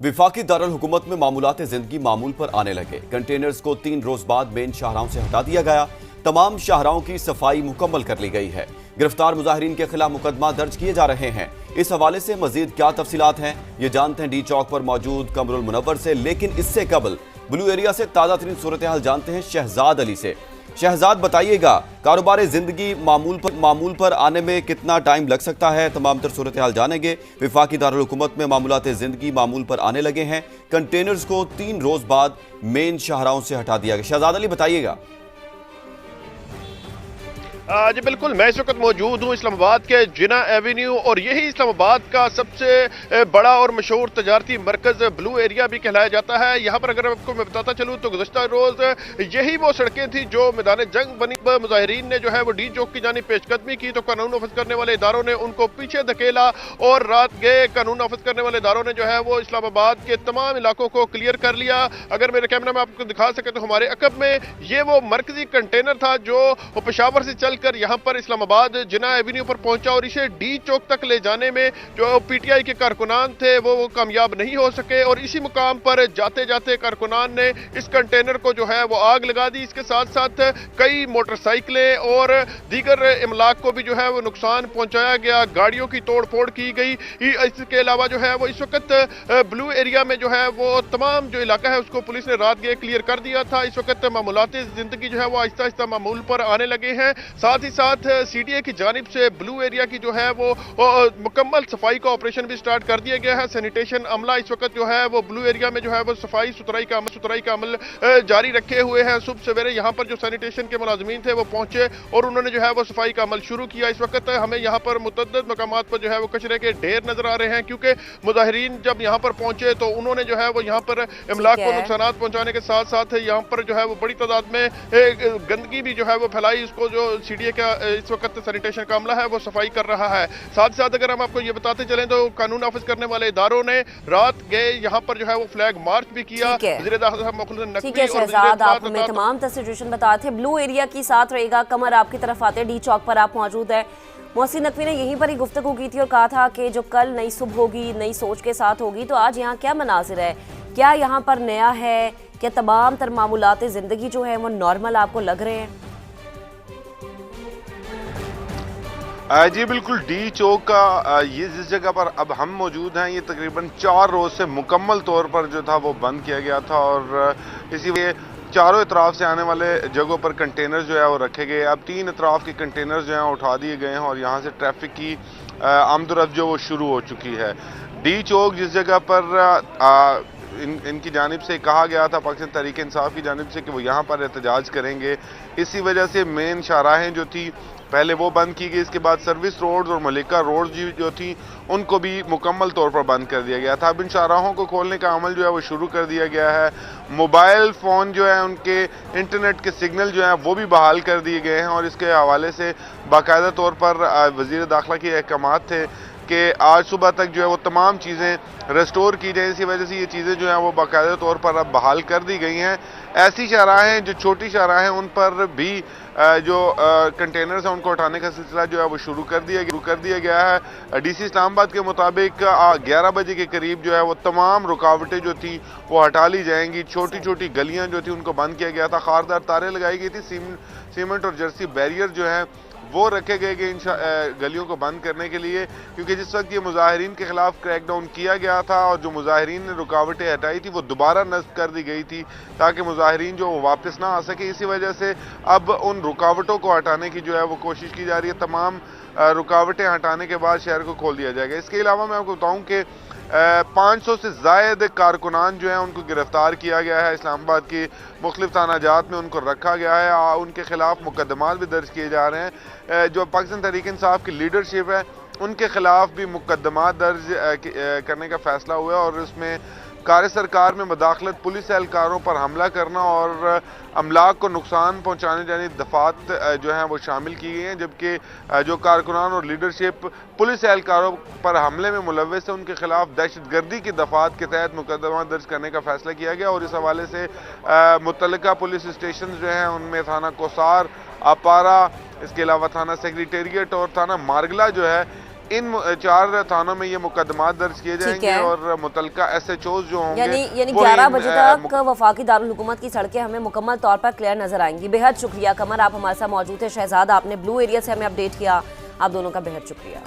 विफाकी दारुल हुकूमत में मामूलात जिंदगी मामूल पर आने लगे। कंटेनर्स को 3 रोज बाद मेन शाहराहों से हटा दिया गया। तमाम शाहराहों की सफाई मुकम्मल कर ली गई है। गिरफ्तार मुजाहिरीन के खिलाफ मुकदमा दर्ज किए जा रहे हैं। इस हवाले से मजीद क्या तफसीलात हैं, ये जानते हैं डी चौक पर मौजूद कमरुल मुनव्वर से। लेकिन इससे कबल ब्लू एरिया से ताज़ा तरीन सूरत हाल जानते हैं शहजाद अली से। शहजाद, बताइएगा, कारोबार जिंदगी मामूल पर आने में कितना टाइम लग सकता है? तमाम तर सूरत हाल जानेंगे। विफाकी दारुल हुकूमत में मामूलात जिंदगी मामूल पर आने लगे हैं। कंटेनर्स को 3 रोज बाद मेन शाहराहों से हटा दिया गया। शहजाद अली, बताइएगा। जी बिल्कुल, मैं इस वक्त मौजूद हूँ इस्लामाबाद के जिना एवेन्यू और यही इस्लामाबाद का सबसे बड़ा और मशहूर तजारती मरकज़ ब्लू एरिया भी कहलाया जाता है। यहाँ पर अगर आपको मैं बताता चलूँ तो गुज़श्ता रोज़ यही वो सड़कें थी जो मैदान जंग बनी। मुजाहिरीन ने जो है वो डी चौक की जानिब पेशकदमी की तो कानून नाफिज करने वाले इदारों ने उनको पीछे धकेला और रात गए कानून नाफिज करने वाले इदारों ने जो है वो इस्लामाबाद के तमाम इलाकों को क्लियर कर लिया। अगर मेरे कैमरा में आपको दिखा सके तो हमारे अकब में ये वो मरकजी कंटेनर था जो पेशावर से चल कर यहां पर इस्लामाबाद जिना एवेन्यू पर पहुंचा और इसे डी चौक तक ले जाने में जो पीटीआई के कारकुनान थे वो कामयाब नहीं हो सके और इसी मुकाम पर जाते जाते कारकुनान ने इस कंटेनर को जो है वो आग लगा दी। इसके साथ साथ कई मोटरसाइकिलें और दीगर इमलाक को भी जो है वो नुकसान पहुंचाया गया, गाड़ियों की तोड़ फोड़ की गई। इसके अलावा जो है वो इस वक्त ब्लू एरिया में जो है वो तमाम जो इलाका है उसको पुलिस ने रात गए क्लियर कर दिया था। इस वक्त मामूलात जिंदगी जो है वो आहिस्ता आहिस्ता मामूल पर आने लगे हैं। साथ ही साथ सीडीए की जानिब से ब्लू एरिया की जो है वो मुकम्मल सफाई का ऑपरेशन भी स्टार्ट कर दिया गया है। सैनिटेशन अमला इस वक्त जो है वो ब्लू एरिया में जो है वो सफाई सुथराई का अमल जारी रखे हुए हैं। सुबह सवेरे यहाँ पर जो सैनिटेशन के मुलाजमीन थे वो पहुंचे और उन्होंने जो है वो सफाई का अमल शुरू किया। इस वक्त हमें यहाँ पर मुतअद्दिद मकामात पर जो है वो कचरे के ढेर नजर आ रहे हैं क्योंकि मुजाहिरीन जब यहाँ पर पहुंचे तो उन्होंने जो है वो यहाँ पर इमलाक को नुकसान पहुंचाने के साथ साथ यहाँ पर जो है वो बड़ी तादाद में गंदगी भी जो है वो फैलाई। इसको जो सीडीए का इस वक्त सैनिटेशन का अमला है वो सफाई कर रहा है। साथ साथ अगर हम आपको ये बताते चलें तो कानून नाफिज करने वाले इदारों ने रात गए यहाँ पर जो है वो फ्लैग मार्च भी किया। ठीक है शहजाद, आप हमें तमाम सिचुएशन बताते थे। ब्लू एरिया की साथ रहेगा। कमर आपकी तरफ आते, डी चौक पर आप मौजूद है। मोहसिन नकवी ने यहीं पर ही गुफ्तगू की थी और कहा था कि जो कल नई सुबह होगी नई सोच के साथ होगी। तो आज यहाँ क्या मनाजिर है, क्या यहाँ पर नया है, क्या तमाम तर मामूलात जिंदगी जो है वो नॉर्मल आपको लग रहे हैं? जी बिल्कुल, डी चौक का ये जिस जगह पर अब हम मौजूद हैं ये तकरीबन 4 रोज से मुकम्मल तौर पर जो था वो बंद किया गया था और इसी वजह चारों इतराफ से आने वाले जगहों पर कंटेनर्स जो है वो रखे गए। अब 3 इतराफ के कंटेनर्स जो हैं उठा दिए गए हैं और यहाँ से ट्रैफिक की आमदोरफ्त जो वो शुरू हो चुकी है। डी चौक जिस जगह पर इनकी जानिब से कहा गया था पाकिस्तान तहरीक इंसाफ की जानिब से कि वो यहाँ पर एहतजाज करेंगे, इसी वजह से मेन शाहराहें जो थी पहले वो बंद की गई। इसके बाद सर्विस रोड्स और मलिका रोड्स जो थी उनको भी मुकम्मल तौर पर बंद कर दिया गया था। अब इन शाहराहों को खोलने का अमल जो है वो शुरू कर दिया गया है। मोबाइल फ़ोन जो है उनके इंटरनेट के सिग्नल जो हैं वो भी बहाल कर दिए गए हैं और इसके हवाले से बाकायदा तौर पर वज़ीर दाखिला के अहकामात थे कि आज सुबह तक जो है वो तमाम चीज़ें रेस्टोर की जाए। इसी वजह से ये चीज़ें जो हैं वो बाकायदा तौर पर अब बहाल कर दी गई हैं। ऐसी शाहराहें जो छोटी शाहराहें उन पर भी जो कंटेनर्स हैं उनको हटाने का सिलसिला जो है वो शुरू कर दिया गया है। डीसी इस्लामाबाद के मुताबिक 11 बजे के करीब जो है वो तमाम रुकावटें जो थी वो हटा ली जाएंगी। छोटी छोटी गलियां जो थी उनको बंद किया गया था, खारदार तारें लगाई गई थी, सीमेंट और जर्सी बैरियर जो है वो रखे गए इन गलियों को बंद करने के लिए, क्योंकि जिस वक्त ये मुजाहिरीन के खिलाफ क्रैकडाउन किया गया था और जो मुजाहिरीन ने रुकावटें हटाई थी वो दोबारा नस्ब कर दी गई थी ताकि मुजाहिरीन जो वापस ना आ सके। इसी वजह से अब उन रुकावटों को हटाने की जो है वो कोशिश की जा रही है। तमाम रुकावटें हटाने के बाद शहर को खोल दिया जाएगा। इसके अलावा मैं आपको बताऊँ कि 500 से ज़ायद कारकुनान जो हैं उनको गिरफ्तार किया गया है। इस्लामाबाद की मुख्तलिफ थानाजात में उनको रखा गया है। उनके खिलाफ मुकदमात भी दर्ज किए जा रहे हैं। जो पाकिस्तान तहरीक इंसाफ की लीडरशिप है उनके खिलाफ भी मुकदमात दर्ज करने का फैसला हुआ है और इसमें कार्य सरकार में मदाखलत, पुलिस एहलकारों पर हमला करना और अमलाक को नुकसान पहुंचाने जाने दफात जो हैं वो शामिल की गई हैं, जबकि जो कारकुनान और लीडरशिप पुलिस एहलकारों पर हमले में मुलव्वस है उनके खिलाफ दहशतगर्दी की दफात के तहत मुकदमा दर्ज करने का फैसला किया गया। और इस हवाले से मुतल्लिका पुलिस स्टेशन जो हैं उनमें थाना कोसार, अपारा, इसके अलावा थाना सेक्रेटेरिएट और थाना मारगला जो है इन 4 थानों में ये मुकदमा दर्ज किए जाएंगे और मुतलका SHOs जो होंगे यानी 11 बजे तक वफाकी दारुल हुकूमत की सड़कें हमें मुकम्मल तौर पर क्लियर नजर आएंगी। बेहद शुक्रिया कमर, आप हमारे साथ मौजूद थे। शहजाद, आपने ब्लू एरिया से हमें अपडेट किया, आप दोनों का बेहद शुक्रिया।